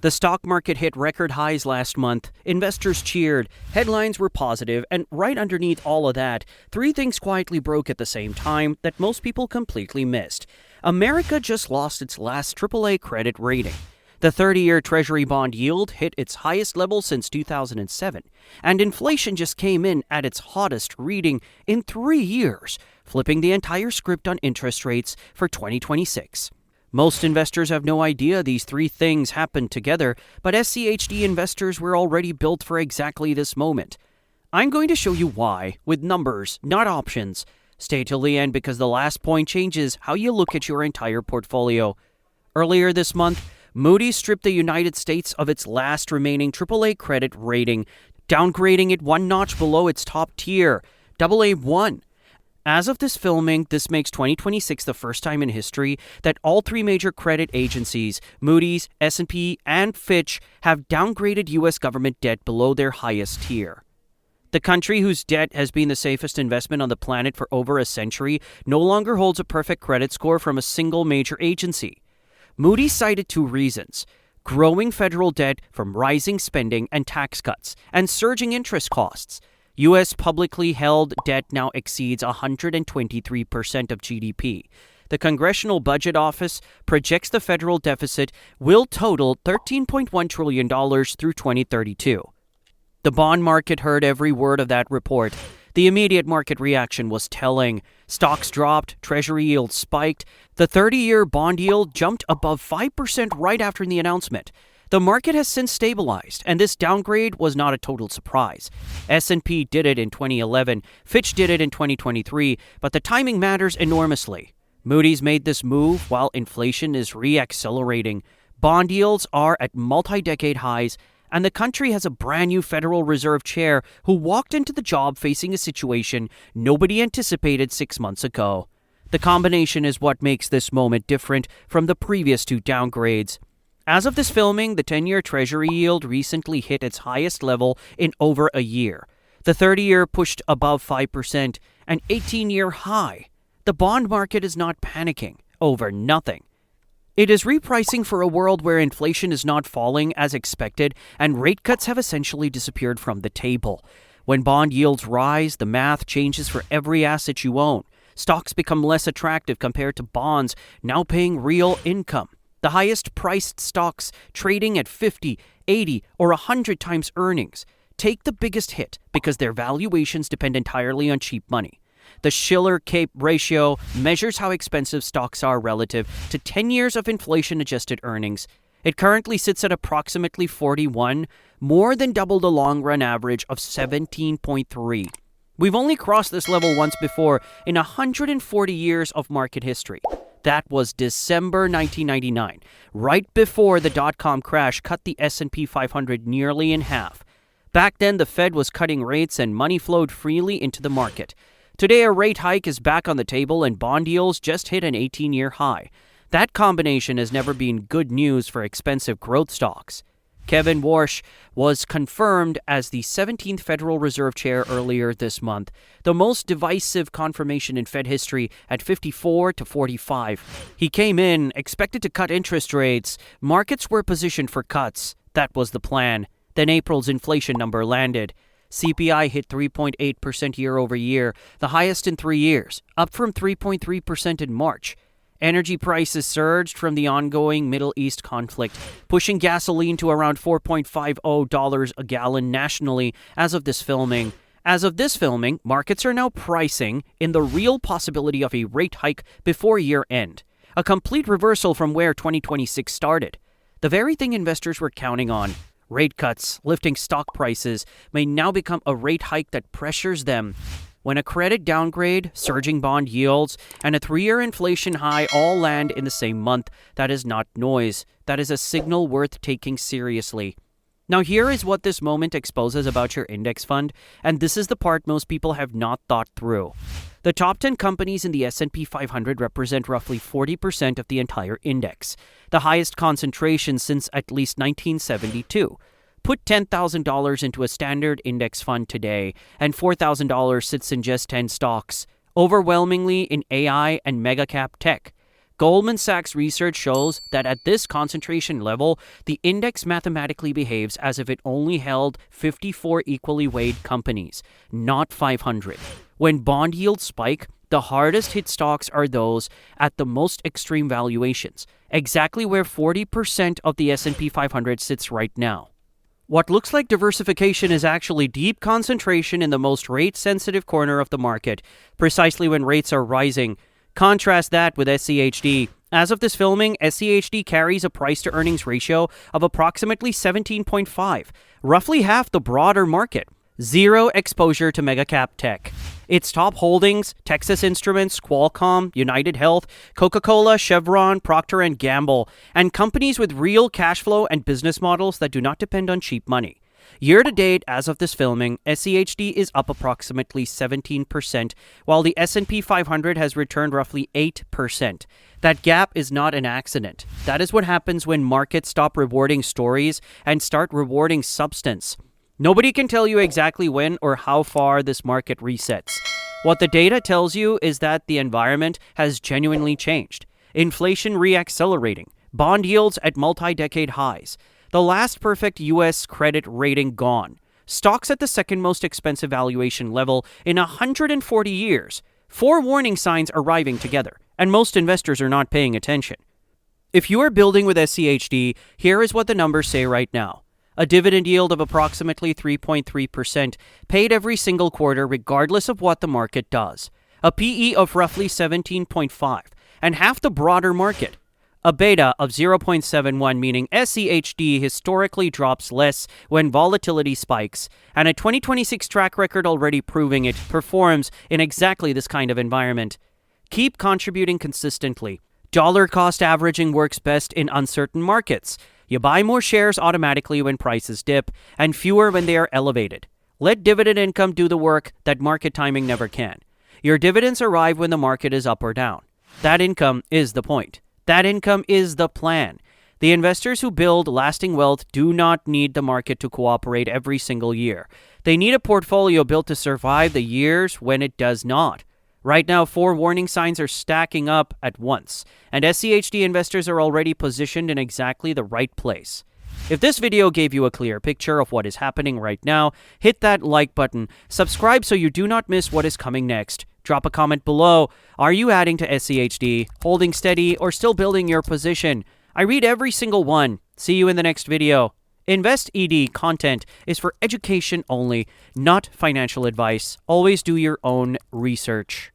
The stock market hit record highs last month. Investors cheered, headlines were positive, and right underneath all of that, three things quietly broke at the same time that most people completely missed. America just lost its last AAA credit rating. The 30-year Treasury bond yield hit its highest level since 2007, and inflation just came in at its hottest reading in 3 years, flipping the entire script on interest rates for 2026. Most investors have no idea these three things happened together, but SCHD investors were already built for exactly this moment. I'm going to show you why, with numbers, not options. Stay till the end because the last point changes how you look at your entire portfolio. Earlier this month, Moody's stripped the United States of its last remaining AAA credit rating, downgrading it one notch below its top tier, AA1. As of this filming, this makes 2026 the first time in history that all three major credit agencies, Moody's, S&P, and Fitch, have downgraded U.S. government debt below their highest tier. The country whose debt has been the safest investment on the planet for over a century no longer holds a perfect credit score from a single major agency. Moody's cited two reasons: growing federal debt from rising spending and tax cuts, and surging interest costs. U.S. publicly held debt now exceeds 123% of GDP. The Congressional Budget Office projects the federal deficit will total $13.1 trillion through 2032. The bond market heard every word of that report. The immediate market reaction was telling. Stocks dropped, Treasury yields spiked. The 30-year bond yield jumped above 5% right after the announcement. The market has since stabilized, and this downgrade was not a total surprise. S&P did it in 2011, Fitch did it in 2023, but the timing matters enormously. Moody's made this move while inflation is re-accelerating. Bond yields are at multi-decade highs, and the country has a brand new Federal Reserve chair who walked into the job facing a situation nobody anticipated 6 months ago. The combination is what makes this moment different from the previous two downgrades. As of this filming, the 10-year Treasury yield recently hit its highest level in over a year. The 30-year pushed above 5%, an 18-year high. The bond market is not panicking over nothing. It is repricing for a world where inflation is not falling as expected and rate cuts have essentially disappeared from the table. When bond yields rise, the math changes for every asset you own. Stocks become less attractive compared to bonds now paying real income. The highest priced stocks trading at 50, 80, or 100 times earnings take the biggest hit because their valuations depend entirely on cheap money. The Shiller-Cape ratio measures how expensive stocks are relative to 10 years of inflation-adjusted earnings. It currently sits at approximately 41, more than double the long-run average of 17.3. We've only crossed this level once before in 140 years of market history. That was December 1999, right before the dot-com crash cut the S&P 500 nearly in half. Back then, the Fed was cutting rates and money flowed freely into the market. Today, a rate hike is back on the table and bond yields just hit an 18-year high. That combination has never been good news for expensive growth stocks. Kevin Warsh was confirmed as the 17th Federal Reserve Chair earlier this month, the most divisive confirmation in Fed history at 54 to 45. He came in, expected to cut interest rates. Markets were positioned for cuts. That was the plan. Then April's inflation number landed. CPI hit 3.8% year over year, the highest in 3 years, up from 3.3% in March. Energy prices surged from the ongoing Middle East conflict, pushing gasoline to around $4.50 a gallon nationally as of this filming. As of this filming, markets are now pricing in the real possibility of a rate hike before year end, a complete reversal from where 2026 started. The very thing investors were counting on, rate cuts, lifting stock prices, may now become a rate hike that pressures them. When a credit downgrade, surging bond yields, and a 3-year inflation high all land in the same month, that is not noise. That is a signal worth taking seriously. Now here is what this moment exposes about your index fund, and this is the part most people have not thought through. The top 10 companies in the S&P 500 represent roughly 40% of the entire index, the highest concentration since at least 1972. Put $10,000 into a standard index fund today, and $4,000 sits in just 10 stocks, overwhelmingly in AI and mega-cap tech. Goldman Sachs research shows that at this concentration level, the index mathematically behaves as if it only held 54 equally weighed companies, not 500. When bond yields spike, the hardest hit stocks are those at the most extreme valuations, exactly where 40% of the S&P 500 sits right now. What looks like diversification is actually deep concentration in the most rate-sensitive corner of the market, precisely when rates are rising. Contrast that with SCHD. As of this filming, SCHD carries a price-to-earnings ratio of approximately 17.5, roughly half the broader market. Zero exposure to mega-cap tech. Its top holdings, Texas Instruments, Qualcomm, United Health, Coca-Cola, Chevron, Procter & Gamble, and companies with real cash flow and business models that do not depend on cheap money. Year to date, as of this filming, SCHD is up approximately 17%, while the S&P 500 has returned roughly 8%. That gap is not an accident. That is what happens when markets stop rewarding stories and start rewarding substance. Nobody can tell you exactly when or how far this market resets. What the data tells you is that the environment has genuinely changed. Inflation re-accelerating, bond yields at multi-decade highs, the last perfect U.S. credit rating gone, stocks at the second most expensive valuation level in 140 years, 4 warning signs arriving together, and most investors are not paying attention. If you are building with SCHD, here is what the numbers say right now. A dividend yield of approximately 3.3%, paid every single quarter regardless of what the market does. A PE of roughly 17.5, and half the broader market. A beta of 0.71, meaning SCHD historically drops less when volatility spikes, and a 2026 track record already proving it performs in exactly this kind of environment. Keep contributing consistently. Dollar cost averaging works best in uncertain markets. You buy more shares automatically when prices dip, and fewer when they are elevated. Let dividend income do the work that market timing never can. Your dividends arrive when the market is up or down. That income is the point. That income is the plan. The investors who build lasting wealth do not need the market to cooperate every single year. They need a portfolio built to survive the years when it does not. Right now, 4 warning signs are stacking up at once, and SCHD investors are already positioned in exactly the right place. If this video gave you a clear picture of what is happening right now, hit that like button, subscribe so you do not miss what is coming next. Drop a comment below. Are you adding to SCHD, holding steady, or still building your position? I read every single one. See you in the next video. InvestED content is for education only, not financial advice. Always do your own research.